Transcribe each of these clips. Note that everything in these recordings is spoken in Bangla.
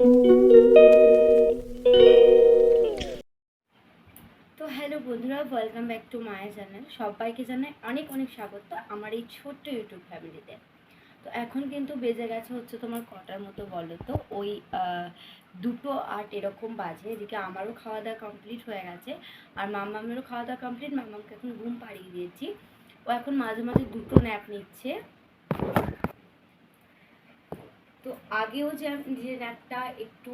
তো হ্যালো বন্ধুরা, welcome back to my channel. সবাইকে জানাই অনেক অনেক স্বাগত আমার এই ছোট্ট ইউটিউব ফ্যামিলিতে। তো এখন কিন্তু বেজে গেছে হচ্ছে তোমার কটার মতো বলো তো, ওই 2:08 এরকম বাজে। এদিকে আমারও খাওয়া দাওয়া কমপ্লিট হয়ে গেছে, আর মামামেরও খাওয়া দাওয়া কমপ্লিট। মামামকে এখন ঘুম পাড়িয়ে দিয়েছি। ও এখন মাঝে মাঝে দুটো ন্যাপ নিচ্ছে। তো আগেও যে ন্যাপটা একটু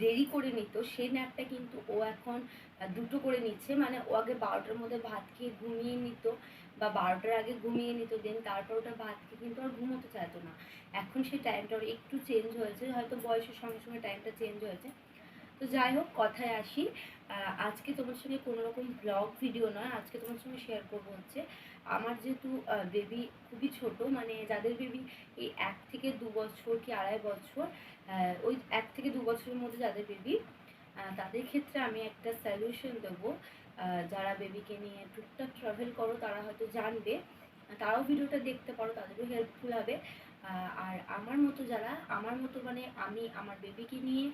দেরি করে নিত, সেই ন্যাপটা কিন্তু ও এখন দুটো করে নিচ্ছে। মানে ও আগে 12টার মধ্যে ভাত খেয়ে ঘুমিয়ে নিত, বা 12টার আগে ঘুমিয়ে নিত, দেন তারপর ওটা ভাত খেয়ে কিন্তু আর ঘুমোতে চাইতো না। এখন সেই টাইমটা ওর একটু চেঞ্জ হয়েছে, হয়তো বয়সের সঙ্গে সঙ্গে টাইমটা চেঞ্জ হয়েছে। তো যাই হোক, কথায় আসি। আজকে তোমার সঙ্গে কোনো রকম ব্লগ ভিডিও নয়, আজকে তোমার সঙ্গে শেয়ার করবো হচ্ছে আমার যেহেতু বেবি খুবই ছোট, মানে যাদের বেবি এই 1 থেকে 2 বছর কি 2.5 বছর, ওই 1 থেকে 2 বছরের মধ্যে যাদের বেবি, তাদের ক্ষেত্রে আমি একটা সলিউশন দেবো। যারা বেবিকে নিয়ে টুকটাক ট্রাভেল করো তারা হয়তো জানবে, তারাও ভিডিওটা দেখতে পারো, তাদেরও হেল্পফুল হবে। আর আমার মতো মানে আমি আমার বেবিকে নিয়ে,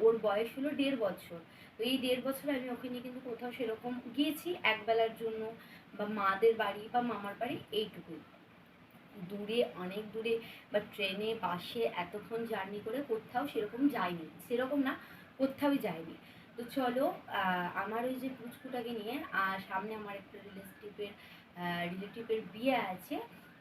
ওর বয়স হলো 1.5 বছর। তো এই 1.5 বছর আমি ওকে নিয়ে কিন্তু কোথাও সেরকম গিয়েছি একবেলার জন্য, বা মাদের বাড়ি বা মামার বাড়ি, এইটুকুই। দূরে, অনেক দূরে বা ট্রেনে বাসে এতক্ষণ জার্নি করে কোথাও সেরকম যাইনি, সেরকম না, কোথাওই যাইনি। তো চলো, আমার ওই যে পুচকুটাকে নিয়ে, আর সামনে আমার একটা রিলেটিভের বিয়ে আছে,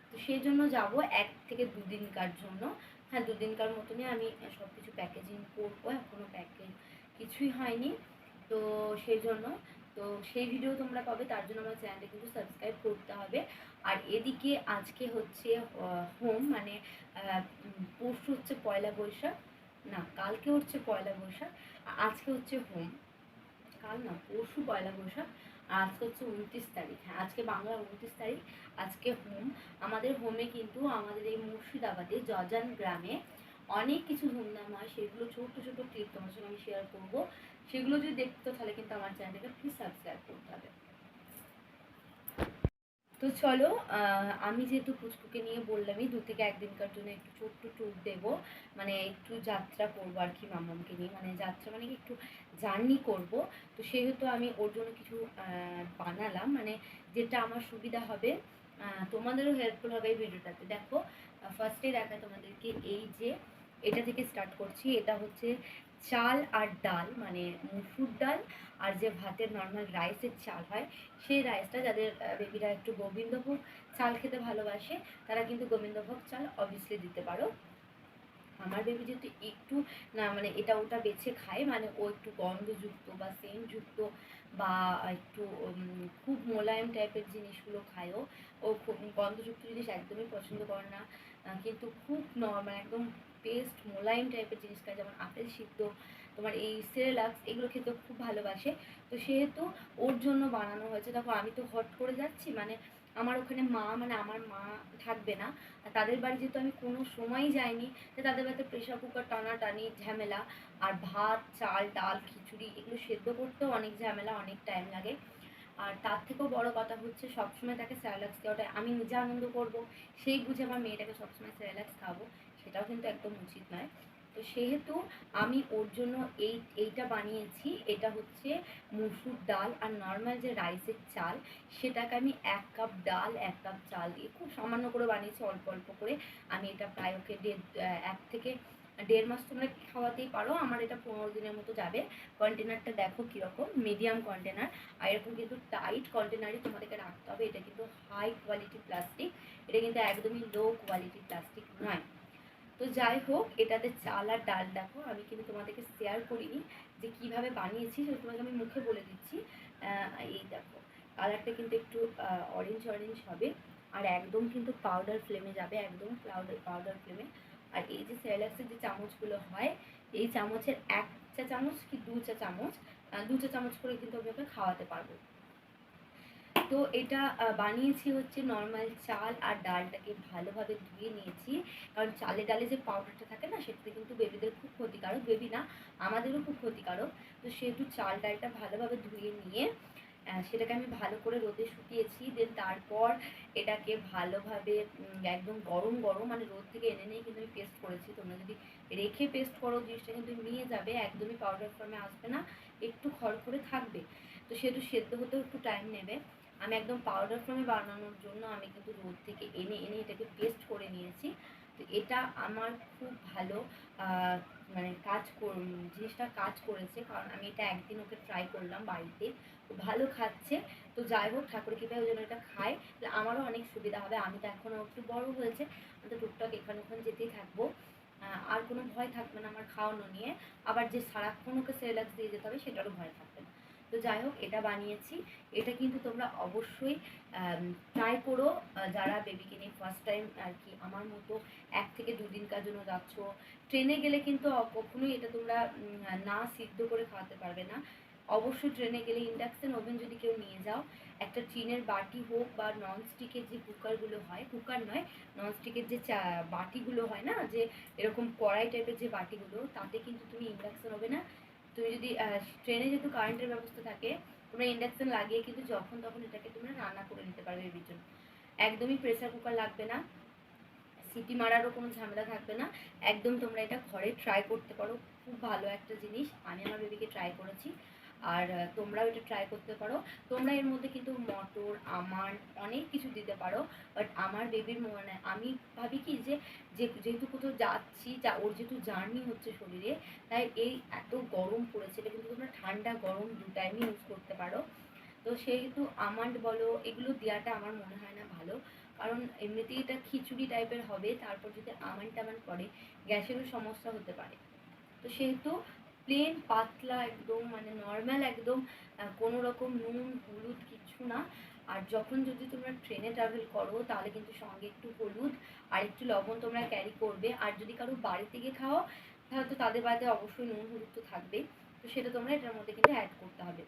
তো সেই জন্য যাবো 1 থেকে 2 দিনকার জন্য। হ্যাঁ, 2 দিনকার মতনই আমি সব কিছু প্যাকেজিং করবো, এখনও প্যাকেজ কিছুই হয়নি। তো সেই জন্য, তো সেই ভিডিও তোমরা পাবে, তার জন্য আমার চ্যানেলটা কিন্তু সাবস্ক্রাইব করতে হবে। আর এদিকে আজকে হচ্ছে হোম, মানে পরশু হচ্ছে পয়লা বৈশাখ, না কালকে হচ্ছে পয়লা বৈশাখ, আজকে হচ্ছে হোম। কাল না, পরশু পয়লা বৈশাখ, আজকে হচ্ছে 29 তারিখ। হ্যাঁ, আজকে বাংলা 29 তারিখ, আজকে হোম। আমাদের হোমে কিন্তু আমাদের এই মুর্শিদাবাদে জজান গ্রামে অনেক কিছু ধুমধাম হয়, সেগুলো ছোট ছোট ক্লিপ তোমার সঙ্গে আমি শেয়ার করবো। সেগুলো যদি দেখতে তাহলে কিন্তু আমার চ্যানেলটাকে প্লিজ সাবস্ক্রাইব করতে হবে। তো চলো, আমি যেহেতু পুচকুকে নিয়ে বললামই 2 থেকে 1 দিনকার জন্য একটু ছোট্ট ট্যুর দেবো, মানে একটু যাত্রা করবো আর কি মামামকে নিয়ে, মানে যাত্রা মানে কি একটু জার্নি করব। তো সেহেতু আমি ওর জন্য কিছু বানালাম, মানে যেটা আমার সুবিধা হবে, তোমাদেরও হেল্পফুল হবে এই ভিডিওটাতে। দেখো, ফার্স্টে দেখায় তোমাদেরকে, এই যে এটা থেকে স্টার্ট করছি। এটা হচ্ছে চাল আর ডাল, মানে মুসুর ডাল আর যে ভাতের নর্মাল রাইসের চাল হয়, সেই রাইসটা, যাদের বেবিরা একটু গোবিন্দভোগ চাল খেতে ভালোবাসে তারা কিন্তু গোবিন্দভোগ চাল অবভিয়াসলি দিতে পারো। আমার বেবি যেহেতু একটু না, মানে এটা ওটা বেছে খায়, মানে ও একটু গন্ধযুক্ত বা সেন্টযুক্ত বা একটু খুব মোলায়েম টাইপের জিনিসগুলো খায়। ও খুব গন্ধযুক্ত জিনিস একদমই পছন্দ করে না, কিন্তু খুব নর্মাল একদম পেস্ট মোলায়েম টাইপের জিনিস খায়, যেমন আপেল সিদ্ধ, তোমার এই সেরেলাক্স, এগুলো খেতে খুব ভালোবাসে। তো সেহেতু ওর জন্য বানানো হয়েছে। দেখো, আমি তো হট করে যাচ্ছি, মানে আমার ওখানে মানে আমার মা থাকবে না, তাদের বাড়ি যেহেতু আমি কোনো সময়ই যাইনি, তো তাদের বাড়িতে প্রেশার কুকার টানাটানি ঝামেলা, আর ভাত চাল ডাল খিচুড়ি এগুলো সেদ্ধ করতেও অনেক ঝামেলা, অনেক টাইম লাগে। আর তার থেকেও বড় কথা হচ্ছে সবসময় তাকে স্যারেলাক্স দেওয়াটা, আমি নিজে আনন্দ করব সেই বুঝে আমার মেয়েটাকে সবসময় স্যারেলাক্স খাবো, সেটাও কিন্তু একদম উচিত নয়। তো সেহেতু আমি ওর জন্য এইটা বানিয়েছি। এটা হচ্ছে মুসুর ডাল আর নর্মাল যে রাইসের চাল, সেটাকে আমি 1 কাপ ডাল 1 কাপ চাল দিয়ে খুব সামান্য করে বানিয়েছি, অল্প অল্প করে। আমি এটা প্রায় ওকে 1 থেকে 1.5 মাস তোমরা খাওয়াতেই পারো। আমার এটা 15 দিনের মতো যাবে। কন্টেনারটা দেখো কীরকম, মিডিয়াম কন্টেনার। আর এরকম কিন্তু টাইট কন্টেনারই তোমাদেরকে রাখতে হবে। এটা কিন্তু হাই কোয়ালিটি প্লাস্টিক, এটা কিন্তু একদমই লো কোয়ালিটি প্লাস্টিক নয়। তো যাই হোক, এটাতে চাল আর ডাল দেখো, আমি কিন্তু তোমাদেরকে শেয়ার করিনি যে কিভাবে বানিয়েছি, সেটা তোমাকে আমি মুখে বলে দিচ্ছি। এই দেখো, কালারটা কিন্তু একটু অরেঞ্জ অরেঞ্জ হবে, আর একদম কিন্তু পাউডার ফ্লেমে যাবে, একদম পাউডার ফ্লেমে। আর এই যে সেরেলাক্সের যে চামচগুলো হয়, এই চামচের 1 চা চামচ কি 2 চা চামচ, 2 চা চামচ করে কিন্তু আমি ওকে খাওয়াতে পারবো। তো এটা বানিয়েছি হচ্ছে নর্মাল চাল আর ডালটাকে ভালোভাবে ধুয়ে নিয়েছি, কারণ চালে ডালে যে পাউডারটা থাকে না, সেটাতে কিন্তু বেবিদের খুব ক্ষতিকারক, বেবি না আমাদেরও খুব ক্ষতিকারক। তো সেহেতু চাল ডালটা ভালোভাবে ধুয়ে নিয়ে সেটাকে আমি ভালো করে রোদে শুকিয়েছি। দেন তারপর এটাকে ভালোভাবে একদম গরম গরম মানে রোদ থেকে এনে নিয়ে কিন্তু আমি পেস্ট করেছি। তোমরা যদি রেখে পেস্ট করো জিনিসটা কিন্তু মিয়ে যাবে, একদমই পাউডার ফর্মে আসবে না, একটু খড়খড়ে থাকবে। তো সেহেতু সেদ্ধ হতেও একটু টাইম নেবে। আমি একদম পাউডার ফর্মে বানানোর জন্য আমি কিন্তু রোদ থেকে এনে এনে এটাকে পেস্ট করে নিয়েছি। তো এটা আমার খুব ভালো মানে জিনিসটা কাজ করেছে, কারণ আমি এটা একদিন ওকে ট্রাই করলাম বাড়িতে, ও ভালো খাচ্ছে। তো যাই হোক, ঠাকুর কৃপায় ওই জন্য এটা খায়, তাহলে আমারও অনেক সুবিধা হবে। আমি তো এখনও একটু বড় হয়েছে, আমি তো টুকটাক এখানে ওখানে যেতেই থাকবো, আর কোনো ভয় থাকবে না আমার খাওয়ানো নিয়ে। আবার যে সারাক্ষণ ওকে সেরেলাক্স দিয়ে যেতে হবে সেটারও ভয় থাকবে না। তো যাই হোক, এটা বানিয়েছি। এটা কিন্তু তোমরা অবশ্যই ট্রাই করো, যারা বেবিকে নিয়ে ফার্স্ট টাইম আর কি আমার মতো 1 থেকে 2 দিনকার জন্য যাচ্ছ। ট্রেনে গেলে কিন্তু কখনোই এটা তোমরা না সিদ্ধ করে খাওয়াতে পারবে না। অবশ্যই ট্রেনে গেলে ইন্ডাকশন ওভেন যদি কেউ নিয়ে যাও, একটা টিনের বাটি হোক বা ননস্টিকের যে কুকারগুলো হয়, কুকার নয়, ননস্টিকের যে বাটিগুলো হয় না, যে এরকম কড়াই টাইপের যে বাটিগুলো, তাতে কিন্তু তুমি ইন্ডাকশন ওভেনে, তুমি যদি ট্রেনে যেহেতু কারেন্টের ব্যবস্থা থাকে, তোমরা ইন্ডাকশন লাগিয়ে কিন্তু যখন তখন এটাকে তোমরা রান্না করে নিতে পারবে বেবির জন্য। একদমই প্রেসার কুকার লাগবে না, সিটি মারারও কোনো ঝামেলা থাকবে না। একদম তোমরা এটা ঘরে ট্রাই করতে পারো, খুব ভালো একটা জিনিস। আমি আমার বেবিকে ট্রাই করেছি, আর তোমরাও এটা ট্রাই করতে পারো। তোমরা এর মধ্যে কিন্তু মটর, আমন্ড অনেক কিছু দিতে পারো, বাট আমার বেবির মানে আমি ভাবি কি যে যেহেতু কোথাও যাচ্ছি, ওর যেহেতু জার্নি হচ্ছে শরীরে, তাই এই এত গরম পড়েছে, এটা কিন্তু তোমরা ঠান্ডা গরম দু টাইমই ইউজ করতে পারো। তো সেহেতু আমন্ড বলো, এগুলো দেওয়াটা আমার মনে হয় না ভালো, কারণ এমনিতেই এটা খিচুড়ি টাইপের হবে, তারপর যদি আমন্ড টামন্ড পড়ে গ্যাসেরও সমস্যা হতে পারে। তো সেহেতু প্লেন পাতলা একদম মানে নর্মাল একদম, কোনো রকম নুন হলুদ কিচ্ছু না। আর যখন যদি তোমরা ট্রেনে ট্রাভেল করো তাহলে কিন্তু সঙ্গে একটু হলুদ আর একটু লবণ তোমরা ক্যারি করবে। আর যদি কারো বাড়িতে গিয়ে খাও তাহলে তো তাদের বাড়িতে অবশ্যই নুন হলুদ তো থাকবেই, তো সেটা তোমরা এটার মধ্যে কিন্তু অ্যাড করতে হবে।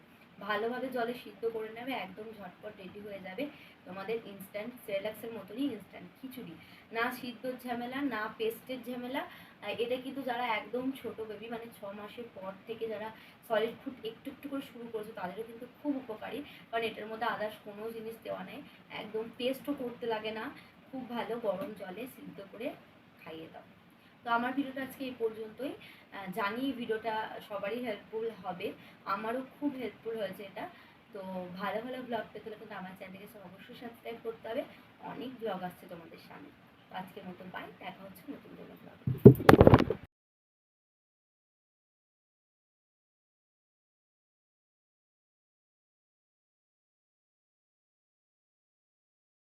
ভালোভাবে জলে সিদ্ধ করে নেবে, একদম ঝটপট রেডি হয়ে যাবে তোমাদের ইনস্ট্যান্ট সেরেলাক্সের মতনই ইনস্ট্যান্ট খিচুড়ি। না সিদ্ধর ঝামেলা, না পেস্টের ঝামেলা। এটা কিন্তু যারা একদম ছোট বেবি মানে 6 মাসের পর থেকে যারা সলিড ফুড একটু একটু করে শুরু করেছে তাদেরও কিন্তু খুব উপকারী, কারণ এটার মধ্যে আদার্স কোনো জিনিস দেওয়া নেই, একদম পেস্টও করতে লাগে না। খুব ভালো গরম জলে সিদ্ধ করে খাইয়ে দাও। তো আমার ভিডিওটা আজকে এই পর্যন্তই। জানি ভিডিওটা সবারই হেল্পফুল হবে, আমারও খুব হেল্পফুল হয়েছে এটা। তো ভালো ভালো ব্লগ পেতে হলে কিন্তু আমার চ্যানেলকে অবশ্যই সাবস্ক্রাইব করতে হবে। অনেক ব্লগ আসছে তোমাদের সামনে। আজকের মতো বাই, দেখা হচ্ছে নতুন কোনো ব্লগে।